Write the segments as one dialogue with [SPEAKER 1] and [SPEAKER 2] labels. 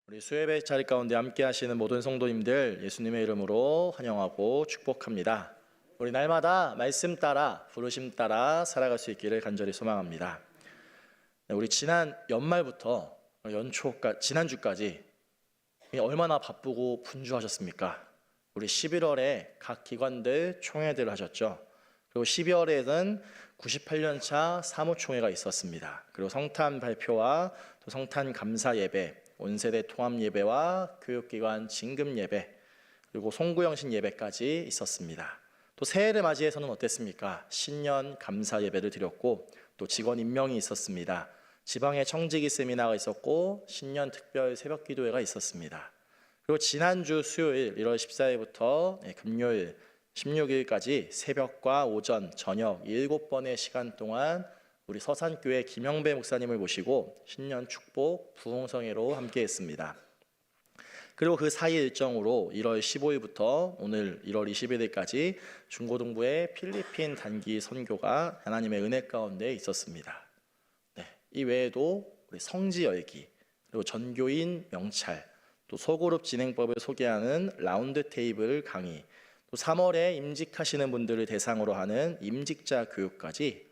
[SPEAKER 1] 우리 수예배 자리 가운데 함께 하시는 모든 성도님들 예수님의 이름으로 환영하고 축복합니다. 우리 날마다 말씀 따라 부르심 따라 살아갈 수 있기를 간절히 소망합니다. 우리 지난 연말부터 지난주까지 얼마나 바쁘고 분주하셨습니까? 우리 11월에 각 기관들 총회들을 하셨죠. 그리고 12월에는 98년차 사무총회가 있었습니다. 그리고 성탄 발표와 또 성탄 감사 예배, 온세대 통합 예배와 교육기관 진급 예배, 그리고 송구영신 예배까지 있었습니다. 또 새해를 맞이해서는 어땠습니까? 신년 감사 예배를 드렸고 또 직원 임명이 있었습니다. 지방에 청지기 세미나가 있었고 신년 특별 새벽 기도회가 있었습니다. 그리고 지난주 수요일 1월 14일부터 금요일 16일까지 새벽과 오전, 저녁 7번의 시간 동안 우리 서산교회 김영배 목사님을 모시고 신년 축복 부흥성회로 함께했습니다. 그리고 그 사이 일정으로 1월 15일부터 오늘 1월 21일까지 중고등부의 필리핀 단기 선교가 하나님의 은혜 가운데 있었습니다. 이 외에도 우리 성지 열기, 그리고 전교인 명찰, 또 소그룹 진행법을 소개하는 라운드 테이블 강의, 또 3월에 임직하시는 분들을 대상으로 하는 임직자 교육까지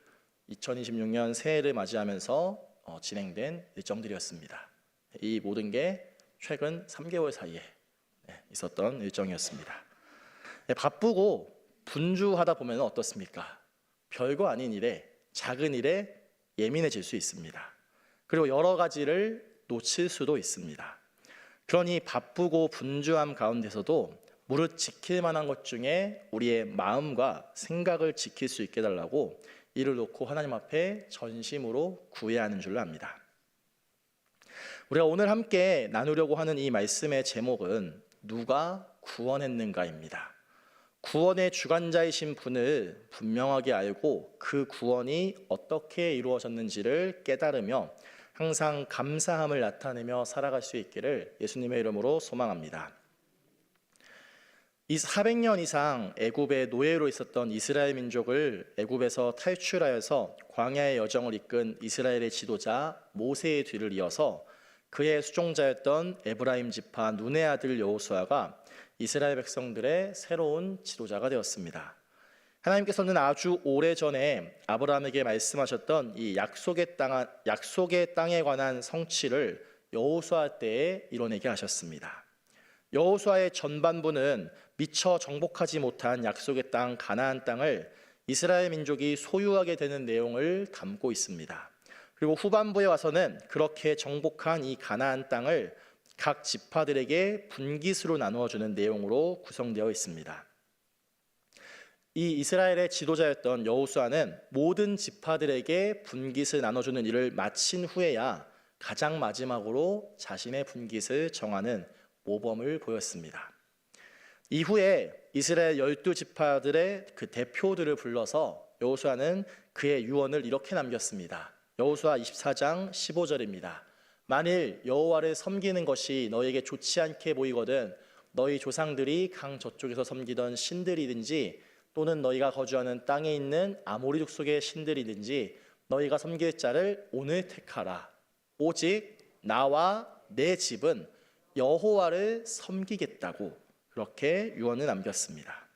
[SPEAKER 1] 2026년 새해를 맞이하면서 진행된 일정들이었습니다. 이 모든 게 최근 3개월 사이에 있었던 일정이었습니다. 바쁘고 분주하다 보면 어떻습니까? 별거 아닌 일에, 작은 일에 예민해질 수 있습니다. 그리고 여러 가지를 놓칠 수도 있습니다. 그러니 바쁘고 분주함 가운데서도 무릇 지킬 만한 것 중에 우리의 마음과 생각을 지킬 수 있게 해달라고 이를 놓고 하나님 앞에 전심으로 구해야 하는 줄로 압니다. 우리가 오늘 함께 나누려고 하는 이 말씀의 제목은 누가 구원했는가입니다. 구원의 주관자이신 분을 분명하게 알고 그 구원이 어떻게 이루어졌는지를 깨달으며 항상 감사함을 나타내며 살아갈 수 있기를 예수님의 이름으로 소망합니다. 이 400년 이상 애굽의 노예로 있었던 이스라엘 민족을 애굽에서 탈출하여서 광야의 여정을 이끈 이스라엘의 지도자 모세의 뒤를 이어서 그의 수종자였던 에브라임 지파 눈의 아들 여호수아가 이스라엘 백성들의 새로운 지도자가 되었습니다. 하나님께서는 아주 오래전에 아브라함에게 말씀하셨던 이 약속의 땅에 관한 성취를 여호수아 때에 이뤄내게 하셨습니다. 여호수아의 전반부는 미처 정복하지 못한 약속의 땅 가나안 땅을 이스라엘 민족이 소유하게 되는 내용을 담고 있습니다. 그리고 후반부에 와서는 그렇게 정복한 이 가나안 땅을 각 지파들에게 분깃으로 나누어 주는 내용으로 구성되어 있습니다. 이 이스라엘의 지도자였던 여호수아는 모든 지파들에게 분깃을 나눠주는 일을 마친 후에야 가장 마지막으로 자신의 분깃을 정하는 모범을 보였습니다. 이후에 이스라엘 12지파들의 그 대표들을 불러서 여호수아는 그의 유언을 이렇게 남겼습니다. 여호수아 24장 15절입니다. 만일 여호와를 섬기는 것이 너에게 좋지 않게 보이거든 너희 조상들이 강 저쪽에서 섬기던 신들이든지 또는 너희가 거주하는 땅에 있는 아모리 족속의 신들이든지 너희가 섬길 자를 오늘 택하라. 오직 나와 내 집은 여호와를 섬기겠다고 그렇게 유언을 남겼습니다.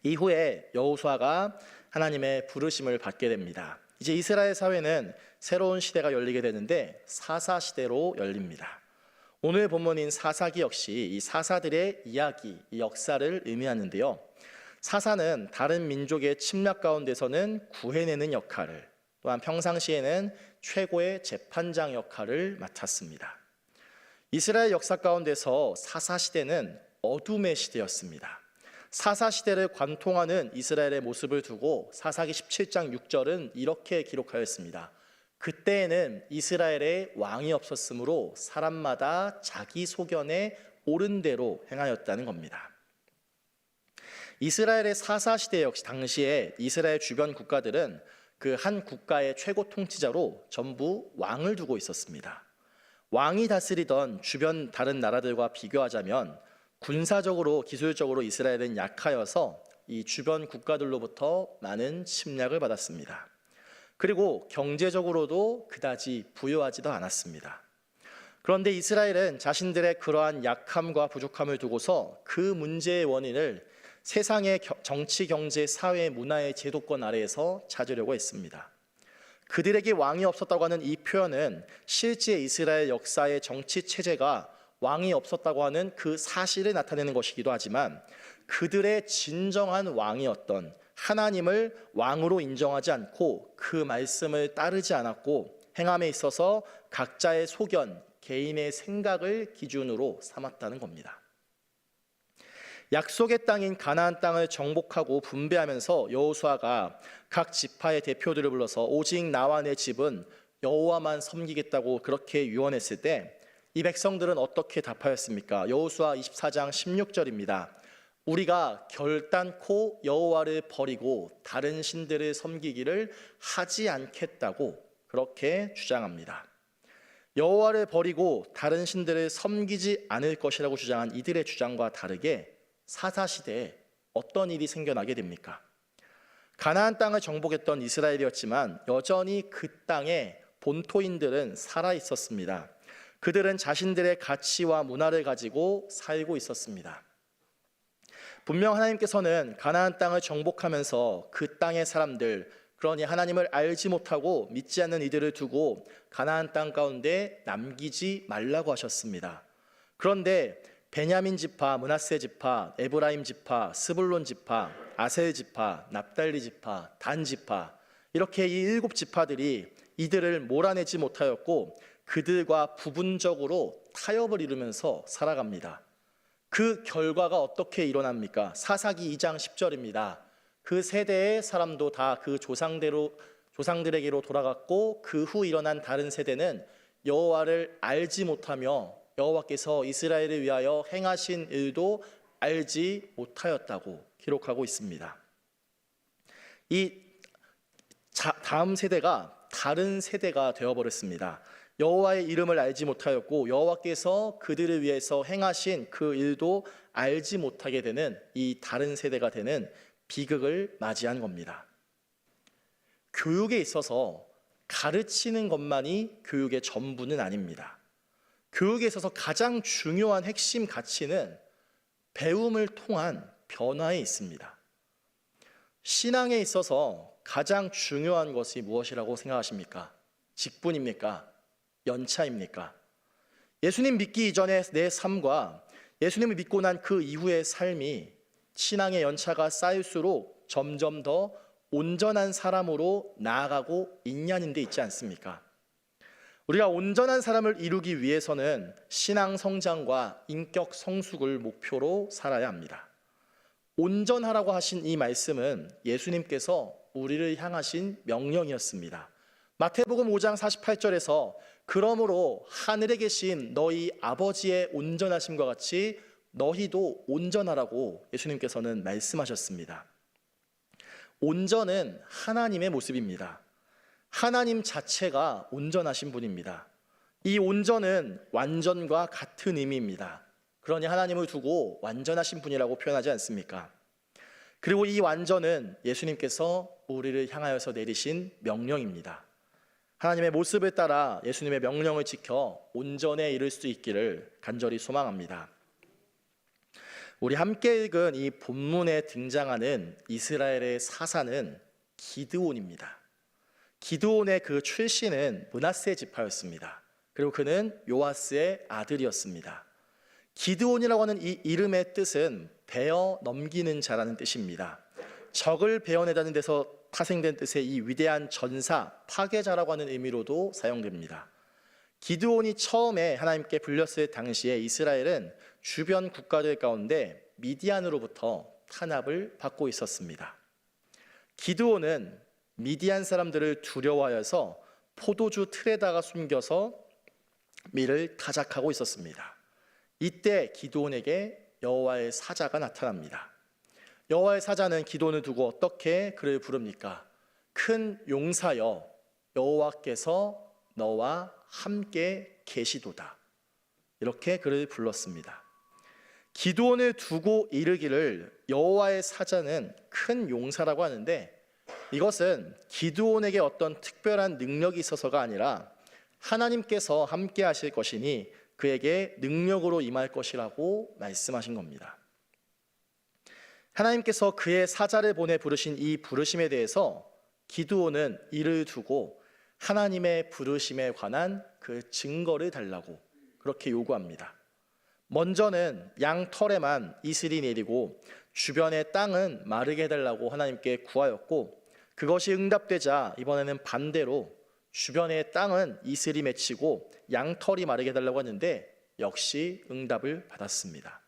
[SPEAKER 1] 이후에 여호수아가 하나님의 부르심을 받게 됩니다. 이제 이스라엘 사회는 새로운 시대가 열리게 되는데 사사시대로 열립니다. 오늘 본문인 사사기 역시 이 사사들의 이야기, 이 역사를 의미하는데요. 사사는 다른 민족의 침략 가운데서는 구해내는 역할을, 또한 평상시에는 최고의 재판장 역할을 맡았습니다. 이스라엘 역사 가운데서 사사시대는 어둠의 시대였습니다. 사사시대를 관통하는 이스라엘의 모습을 두고 사사기 17장 6절은 이렇게 기록하였습니다. 그때에는 이스라엘에 왕이 없었으므로 사람마다 자기 소견에 옳은 대로 행하였다는 겁니다. 이스라엘의 사사시대 역시 당시에 이스라엘 주변 국가들은 그 한 국가의 최고 통치자로 전부 왕을 두고 있었습니다. 왕이 다스리던 주변 다른 나라들과 비교하자면 군사적으로 기술적으로 이스라엘은 약하여서 이 주변 국가들로부터 많은 침략을 받았습니다. 그리고 경제적으로도 그다지 부유하지도 않았습니다. 그런데 이스라엘은 자신들의 그러한 약함과 부족함을 두고서 그 문제의 원인을 세상의 정치, 경제, 사회, 문화의 제도권 아래에서 찾으려고 했습니다. 그들에게 왕이 없었다고 하는 이 표현은 실제 이스라엘 역사의 정치 체제가 왕이 없었다고 하는 그 사실을 나타내는 것이기도 하지만 그들의 진정한 왕이었던 하나님을 왕으로 인정하지 않고 그 말씀을 따르지 않았고 행함에 있어서 각자의 소견, 개인의 생각을 기준으로 삼았다는 겁니다. 약속의 땅인 가나안 땅을 정복하고 분배하면서 여호수아가 각 지파의 대표들을 불러서 오직 나와 내 집은 여호와만 섬기겠다고 그렇게 유언했을 때 이 백성들은 어떻게 답하였습니까? 여호수아 24장 16절입니다. 우리가 결단코 여호와를 버리고 다른 신들을 섬기기를 하지 않겠다고 그렇게 주장합니다. 여호와를 버리고 다른 신들을 섬기지 않을 것이라고 주장한 이들의 주장과 다르게 사사시대에 어떤 일이 생겨나게 됩니까? 가나안 땅을 정복했던 이스라엘이었지만 여전히 그 땅에 본토인들은 살아 있었습니다. 그들은 자신들의 가치와 문화를 가지고 살고 있었습니다. 분명 하나님께서는 가나안 땅을 정복하면서 그 땅의 사람들, 그러니 하나님을 알지 못하고 믿지 않는 이들을 두고 가나안 땅 가운데 남기지 말라고 하셨습니다. 그런데 베냐민 지파, 므낫세 지파, 에브라임 지파, 스불론 지파, 아셀 지파, 납달리 지파, 단 지파, 이렇게 이 7지파들이 이들을 몰아내지 못하였고 그들과 부분적으로 타협을 이루면서 살아갑니다. 그 결과가 어떻게 일어납니까? 사사기 2장 10절입니다. 그 세대의 사람도 다 그 조상들에게로 돌아갔고 그 후 일어난 다른 세대는 여호와를 알지 못하며 여호와께서 이스라엘을 위하여 행하신 일도 알지 못하였다고 기록하고 있습니다. 이 다음 세대가 다른 세대가 되어버렸습니다. 여호와의 이름을 알지 못하였고 여호와께서 그들을 위해서 행하신 그 일도 알지 못하게 되는 이 다른 세대가 되는 비극을 맞이한 겁니다. 교육에 있어서 가르치는 것만이 교육의 전부는 아닙니다. 교육에 있어서 가장 중요한 핵심 가치는 배움을 통한 변화에 있습니다. 신앙에 있어서 가장 중요한 것이 무엇이라고 생각하십니까? 직분입니까? 연차입니까? 예수님 믿기 이전의 내 삶과 예수님을 믿고 난 그 이후의 삶이 신앙의 연차가 쌓일수록 점점 더 온전한 사람으로 나아가고 있냐는 데 있지 않습니까? 우리가 온전한 사람을 이루기 위해서는 신앙 성장과 인격 성숙을 목표로 살아야 합니다. 온전하라고 하신 이 말씀은 예수님께서 우리를 향하신 명령이었습니다. 마태복음 5장 48절에서 그러므로 하늘에 계신 너희 아버지의 온전하심과 같이 너희도 온전하라고 예수님께서는 말씀하셨습니다. 온전은 하나님의 모습입니다. 하나님 자체가 온전하신 분입니다. 이 온전은 완전과 같은 의미입니다. 그러니 하나님을 두고 완전하신 분이라고 표현하지 않습니까? 그리고 이 완전은 예수님께서 우리를 향하여서 내리신 명령입니다. 하나님의 모습을 따라 예수님의 명령을 지켜 온전에 이를 수 있기를 간절히 소망합니다. 우리 함께 읽은 이 본문에 등장하는 이스라엘의 사사는 기드온입니다. 기드온의 그 출신은 므낫세 지파였습니다. 그리고 그는 요아스의 아들이었습니다. 기드온이라고 하는 이 이름의 뜻은 베어 넘기는 자라는 뜻입니다. 적을 베어내다는 데서 파생된 뜻의 이 위대한 전사, 파괴자라고 하는 의미로도 사용됩니다. 기드온이 처음에 하나님께 불렸을 당시에 이스라엘은 주변 국가들 가운데 미디안으로부터 탄압을 받고 있었습니다. 기드온은 미디안 사람들을 두려워하여서 포도주 틀에다가 숨겨서 밀을 타작하고 있었습니다. 이때 기드온에게 여호와의 사자가 나타납니다. 여호와의 사자는 기드온을 두고 어떻게 그를 부릅니까? 큰 용사여, 여호와께서 너와 함께 계시도다. 이렇게 그를 불렀습니다. 기드온을 두고 이르기를 여호와의 사자는 큰 용사라고 하는데 이것은 기드온에게 어떤 특별한 능력이 있어서가 아니라 하나님께서 함께 하실 것이니 그에게 능력으로 임할 것이라고 말씀하신 겁니다. 하나님께서 그의 사자를 보내 부르신 이 부르심에 대해서 기드온은 이를 두고 하나님의 부르심에 관한 그 증거를 달라고 그렇게 요구합니다. 먼저는 양 털에만 이슬이 내리고 주변의 땅은 마르게 해달라고 하나님께 구하였고, 그것이 응답되자 이번에는 반대로 주변의 땅은 이슬이 맺히고 양 털이 마르게 해달라고 하는데 역시 응답을 받았습니다.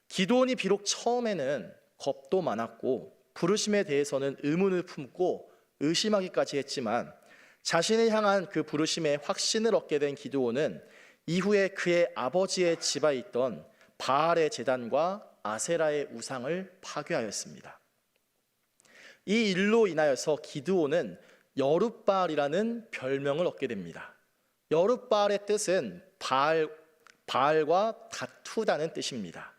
[SPEAKER 1] 기드온이 비록 처음에는 겁도 많았고 부르심에 대해서는 의문을 품고 의심하기까지 했지만, 자신을 향한 그 부르심에 확신을 얻게 된 기드온은 이후에 그의 아버지의 집에 있던 바알의 제단과 아세라의 우상을 파괴하였습니다. 이 일로 인하여서 기드온은 여룻바알이라는 별명을 얻게 됩니다. 여룻바알의 뜻은 바알과 다투다는 뜻입니다.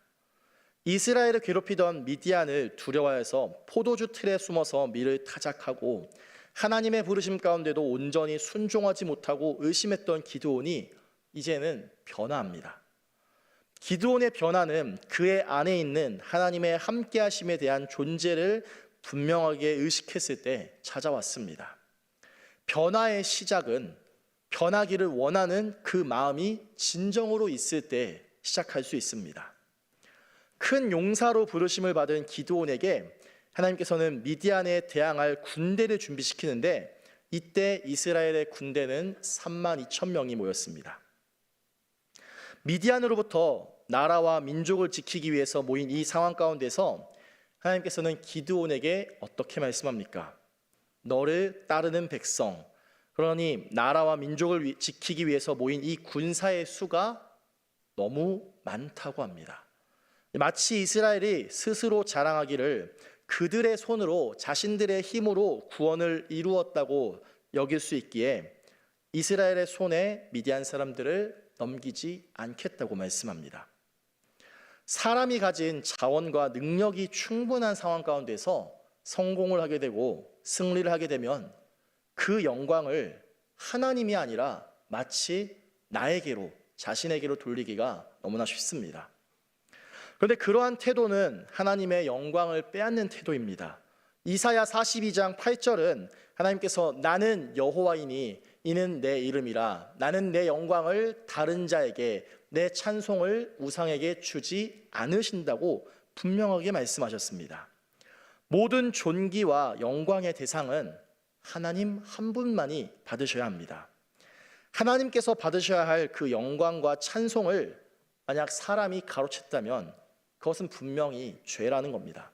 [SPEAKER 1] 이스라엘을 괴롭히던 미디안을 두려워해서 포도주 틀에 숨어서 밀을 타작하고 하나님의 부르심 가운데도 온전히 순종하지 못하고 의심했던 기드온이 이제는 변화합니다. 기드온의 변화는 그의 안에 있는 하나님의 함께하심에 대한 존재를 분명하게 의식했을 때 찾아왔습니다. 변화의 시작은 변하기를 원하는 그 마음이 진정으로 있을 때 시작할 수 있습니다. 큰 용사로 부르심을 받은 기드온에게 하나님께서는 미디안에 대항할 군대를 준비시키는데, 이때 이스라엘의 군대는 32,000명이 모였습니다. 미디안으로부터 나라와 민족을 지키기 위해서 모인 이 상황 가운데서 하나님께서는 기드온에게 어떻게 말씀합니까? 너를 따르는 백성, 그러니 나라와 민족을 지키기 위해서 모인 이 군사의 수가 너무 많다고 합니다. 마치 이스라엘이 스스로 자랑하기를 그들의 손으로 자신들의 힘으로 구원을 이루었다고 여길 수 있기에 이스라엘의 손에 미디안 사람들을 넘기지 않겠다고 말씀합니다. 사람이 가진 자원과 능력이 충분한 상황 가운데서 성공을 하게 되고 승리를 하게 되면 그 영광을 하나님이 아니라 마치 나에게로, 자신에게로 돌리기가 너무나 쉽습니다. 그런데 그러한 태도는 하나님의 영광을 빼앗는 태도입니다. 이사야 42장 8절은 하나님께서 나는 여호와이니 이는 내 이름이라, 나는 내 영광을 다른 자에게, 내 찬송을 우상에게 주지 않으신다고 분명하게 말씀하셨습니다. 모든 존귀와 영광의 대상은 하나님 한 분만이 받으셔야 합니다. 하나님께서 받으셔야 할 그 영광과 찬송을 만약 사람이 가로챘다면 그것은 분명히 죄라는 겁니다.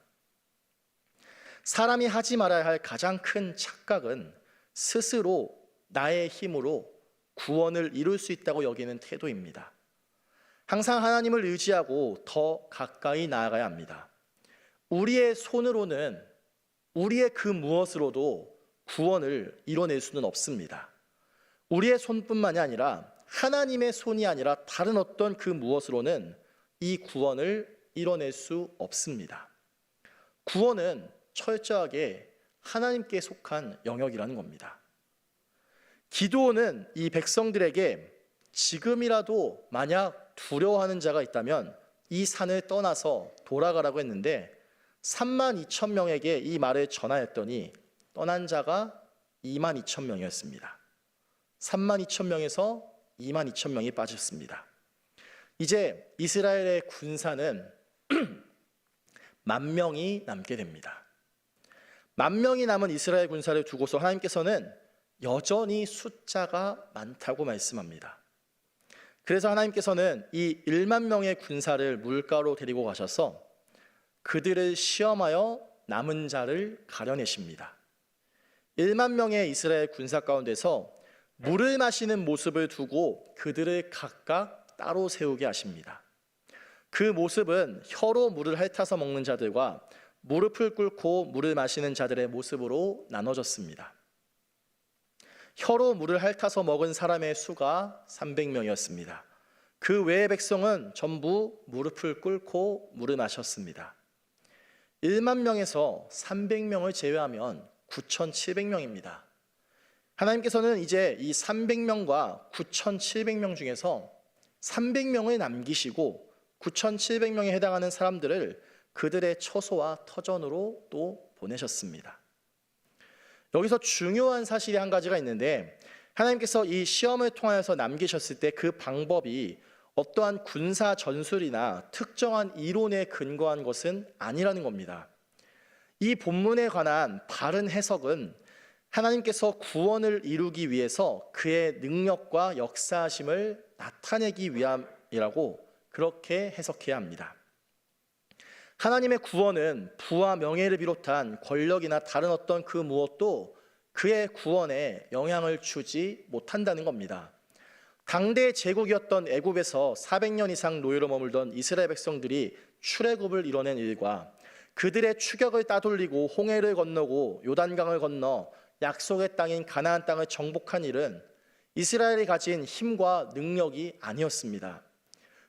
[SPEAKER 1] 사람이 하지 말아야 할 가장 큰 착각은 스스로 나의 힘으로 구원을 이룰 수 있다고 여기는 태도입니다. 항상 하나님을 의지하고 더 가까이 나아가야 합니다. 우리의 손으로는, 우리의 그 무엇으로도 구원을 이뤄낼 수는 없습니다. 우리의 손뿐만이 아니라 하나님의 손이 아니라 다른 어떤 그 무엇으로는 이 구원을 이뤄낼 수 없습니다. 구원은 철저하게 하나님께 속한 영역이라는 겁니다. 기드온은 이 백성들에게 지금이라도 만약 두려워하는 자가 있다면 이 산을 떠나서 돌아가라고 했는데 32,000명에게 이 말을 전하였더니 떠난 자가 22,000명이었습니다. 32,000명에서 22,000명이 빠졌습니다. 이제 이스라엘의 군사는 10,000명이 남게 됩니다. 10,000명이 남은 이스라엘 군사를 두고서 하나님께서는 여전히 숫자가 많다고 말씀합니다. 그래서 하나님께서는 이 10,000명의 군사를 물가로 데리고 가셔서 그들을 시험하여 남은 자를 가려내십니다. 10,000명의 이스라엘 군사 가운데서 물을 마시는 모습을 두고 그들을 각각 따로 세우게 하십니다. 그 모습은 혀로 물을 핥아서 먹는 자들과 무릎을 꿇고 물을 마시는 자들의 모습으로 나눠졌습니다. 혀로 물을 핥아서 먹은 사람의 수가 300명이었습니다. 그 외의 백성은 전부 무릎을 꿇고 물을 마셨습니다. 10,000명에서 300명을 제외하면 9,700명입니다. 하나님께서는 이제 이 300명과 9,700명 중에서 300명을 남기시고 9,700명에 해당하는 사람들을 그들의 처소와 터전으로 또 보내셨습니다. 여기서 중요한 사실이 한 가지가 있는데, 하나님께서 이 시험을 통하여서 남기셨을 때 그 방법이 어떠한 군사 전술이나 특정한 이론에 근거한 것은 아니라는 겁니다. 이 본문에 관한 바른 해석은 하나님께서 구원을 이루기 위해서 그의 능력과 역사하심을 나타내기 위함이라고 그렇게 해석해야 합니다. 하나님의 구원은 부와 명예를 비롯한 권력이나 다른 어떤 그 무엇도 그의 구원에 영향을 주지 못한다는 겁니다. 당대 제국이었던 애굽에서 400년 이상 노예로 머물던 이스라엘 백성들이 출애굽을 이뤄낸 일과 그들의 추격을 따돌리고 홍해를 건너고 요단강을 건너 약속의 땅인 가나안 땅을 정복한 일은 이스라엘이 가진 힘과 능력이 아니었습니다.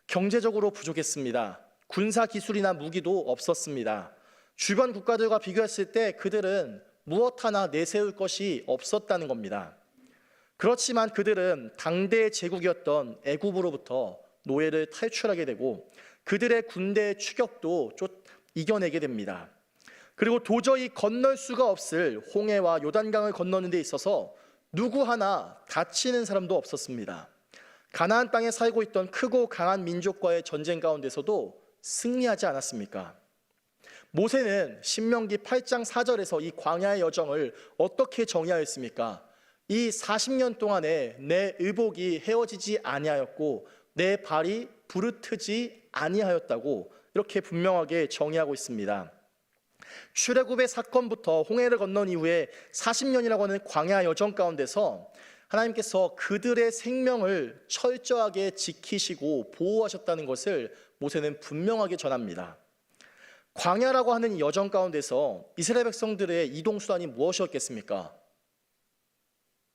[SPEAKER 1] 경제적으로 부족했습니다. 군사 기술이나 무기도 없었습니다. 주변 국가들과 비교했을 때 그들은 무엇 하나 내세울 것이 없었다는 겁니다. 그렇지만 그들은 당대의 제국이었던 애굽으로부터 노예를 탈출하게 되고 그들의 군대의 추격도 이겨내게 됩니다. 그리고 도저히 건널 수가 없을 홍해와 요단강을 건너는 데 있어서 누구 하나 다치는 사람도 없었습니다. 가나안 땅에 살고 있던 크고 강한 민족과의 전쟁 가운데서도 승리하지 않았습니까? 모세는 신명기 8장 4절에서 이 광야의 여정을 어떻게 정의하였습니까? 이 40년 동안에 내 의복이 헤어지지 아니하였고 내 발이 부르트지 아니하였다고 이렇게 분명하게 정의하고 있습니다. 출애굽의 사건부터 홍해를 건넌 이후에 40년이라고 하는 광야 여정 가운데서 하나님께서 그들의 생명을 철저하게 지키시고 보호하셨다는 것을 모세는 분명하게 전합니다. 광야라고 하는 여정 가운데서 이스라엘 백성들의 이동수단이 무엇이었겠습니까?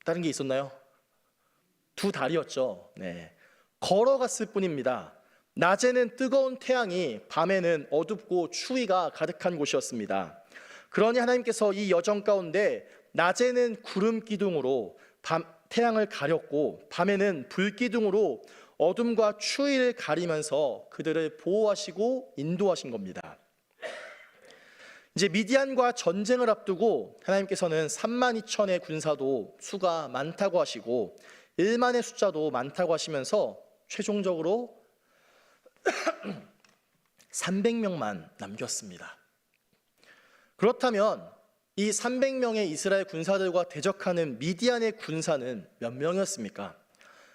[SPEAKER 1] 다른 게 있었나요? 두 다리였죠. 네. 걸어갔을 뿐입니다. 낮에는 뜨거운 태양이, 밤에는 어둡고 추위가 가득한 곳이었습니다. 그러니 하나님께서 이 여정 가운데 낮에는 구름 기둥으로 태양을 가렸고 밤에는 불 기둥으로 어둠과 추위를 가리면서 그들을 보호하시고 인도하신 겁니다. 이제 미디안과 전쟁을 앞두고 하나님께서는 32,000의 군사도 수가 많다고 하시고 1만의 숫자도 많다고 하시면서 최종적으로 300명만 남겼습니다. 그렇다면 이 300명의 이스라엘 군사들과 대적하는 미디안의 군사는 몇 명이었습니까?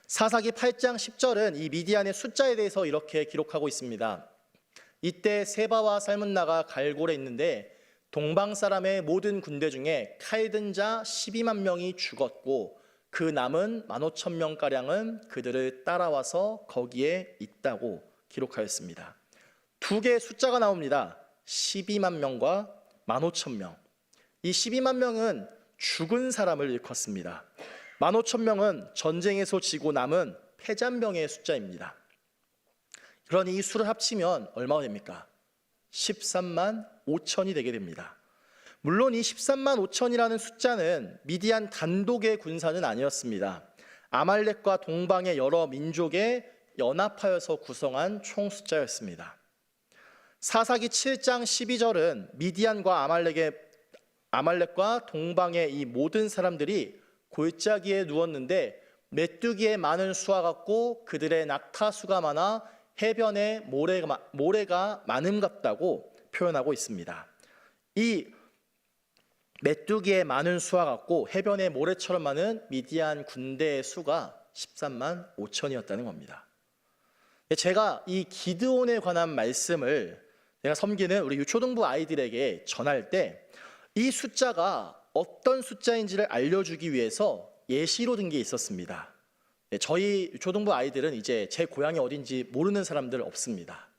[SPEAKER 1] 사사기 8장 10절은 이 미디안의 숫자에 대해서 이렇게 기록하고 있습니다. 이때 세바와 살문나가 갈골에 있는데 동방 사람의 모든 군대 중에 칼든 자 12만 명이 죽었고 그 남은 15,000명가량은 그들을 따라와서 거기에 있다고 기록하였습니다. 두 개의 숫자가 나옵니다. 12만 명과 15,000명. 이 12만 명은 죽은 사람을 일컫습니다. 15,000명은 전쟁에서 지고 남은 패잔병의 숫자입니다. 그러니 이 수를 합치면 얼마가 됩니까? 13만 5천이 되게 됩니다. 물론 이 13만 5천이라는 숫자는 미디안 단독의 군사는 아니었습니다. 아말렉과 동방의 여러 민족의 연합하여서 구성한 총 숫자였습니다. 사사기 7장 12절은 미디안과 아말렉과 동방의 이 모든 사람들이 골짜기에 누웠는데 메뚜기의 많은 수와 같고 그들의 낙타수가 많아 해변에 모래가 많음 같다고 표현하고 있습니다. 이 메뚜기의 많은 수와 같고 해변의 모래처럼 많은 미디안 군대의 수가 13만 5천이었다는 겁니다. 제가 이 기드온에 관한 말씀을 내가 섬기는 우리 유초등부 아이들에게 전할 때 이 숫자가 어떤 숫자인지를 알려주기 위해서 예시로 든 게 있었습니다. 저희 유초등부 아이들은 이제 제 고향이 어딘지 모르는 사람들 없습니다.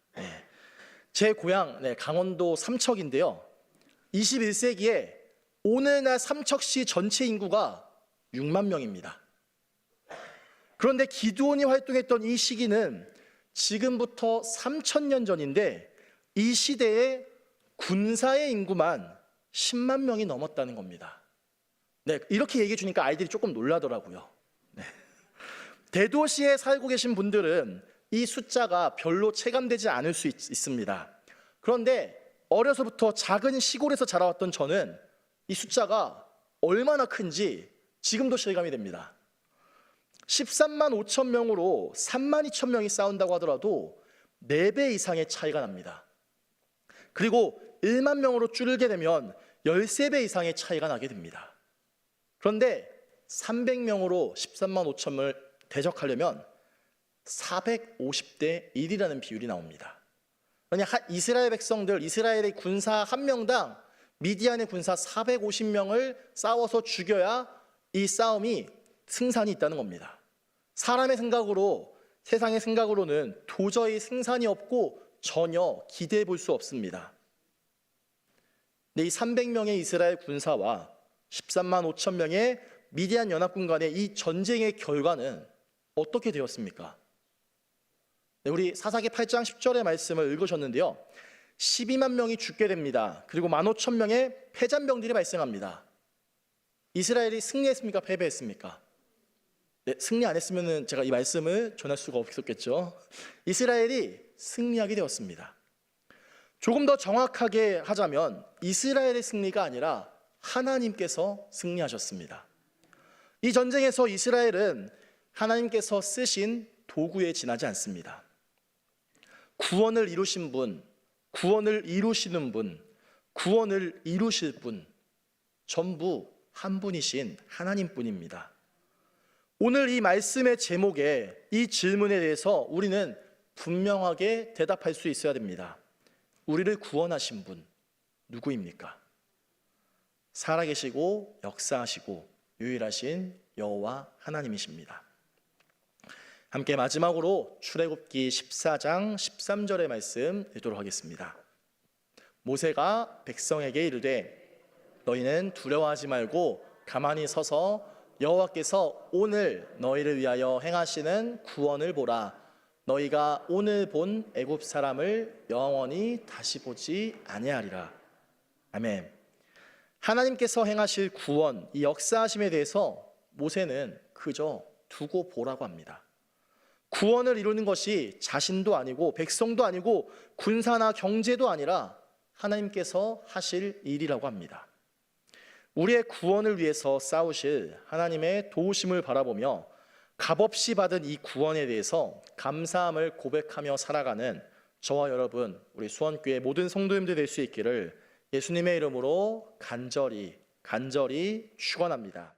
[SPEAKER 1] 제 고향 강원도 삼척인데요. 21세기에 오늘날 삼척시 전체 인구가 6만 명입니다. 그런데 기드온이 활동했던 이 시기는 지금부터 3,000년 전인데 이 시대에 군사의 인구만 10만 명이 넘었다는 겁니다. 네, 이렇게 얘기해 주니까 아이들이 조금 놀라더라고요. 네. 대도시에 살고 계신 분들은 이 숫자가 별로 체감되지 않을 수 있습니다. 그런데 어려서부터 작은 시골에서 자라왔던 저는 이 숫자가 얼마나 큰지 지금도 실감이 됩니다. 13만 5천 명으로 3만 2천 명이 싸운다고 하더라도 4배 이상의 차이가 납니다. 그리고 1만 명으로 줄게 되면 13배 이상의 차이가 나게 됩니다. 그런데 300명으로 13만 5천을 대적하려면 450대 1이라는 비율이 나옵니다. 그러니까 이스라엘 백성들, 이스라엘의 군사 한 명당 미디안의 군사 450명을 싸워서 죽여야 이 싸움이 승산이 있다는 겁니다. 사람의 생각으로, 세상의 생각으로는 도저히 승산이 없고 전혀 기대해 볼 수 없습니다. 이 300명의 이스라엘 군사와 13만 5천 명의 미디안 연합군 간의 이 전쟁의 결과는 어떻게 되었습니까? 네, 우리 사사기 8장 10절의 말씀을 읽으셨는데요. 12만 명이 죽게 됩니다. 그리고 15,000명의 패잔병들이 발생합니다. 이스라엘이 승리했습니까? 패배했습니까? 네, 승리 안 했으면 제가 이 말씀을 전할 수가 없었겠죠. 이스라엘이 승리하게 되었습니다. 조금 더 정확하게 하자면 이스라엘의 승리가 아니라 하나님께서 승리하셨습니다. 이 전쟁에서 이스라엘은 하나님께서 쓰신 도구에 지나지 않습니다. 구원을 이루신 분, 구원을 이루시는 분, 구원을 이루실 분, 전부 한 분이신 하나님뿐입니다. 오늘 이 말씀의 제목에 이 질문에 대해서 우리는 분명하게 대답할 수 있어야 됩니다. 우리를 구원하신 분 누구입니까? 살아계시고 역사하시고 유일하신 여호와 하나님이십니다. 함께 마지막으로 출애굽기 14장 13절의 말씀 읽도록 하겠습니다. 모세가 백성에게 이르되 너희는 두려워하지 말고 가만히 서서 여호와께서 오늘 너희를 위하여 행하시는 구원을 보라. 너희가 오늘 본 애굽 사람을 영원히 다시 보지 아니하리라. 아멘. 하나님께서 행하실 구원, 이 역사하심에 대해서 모세는 그저 두고 보라고 합니다. 구원을 이루는 것이 자신도 아니고 백성도 아니고 군사나 경제도 아니라 하나님께서 하실 일이라고 합니다. 우리의 구원을 위해서 싸우실 하나님의 도우심을 바라보며 값없이 받은 이 구원에 대해서 감사함을 고백하며 살아가는 저와 여러분, 우리 수원교회 모든 성도님들 될 수 있기를 예수님의 이름으로 간절히 축원합니다.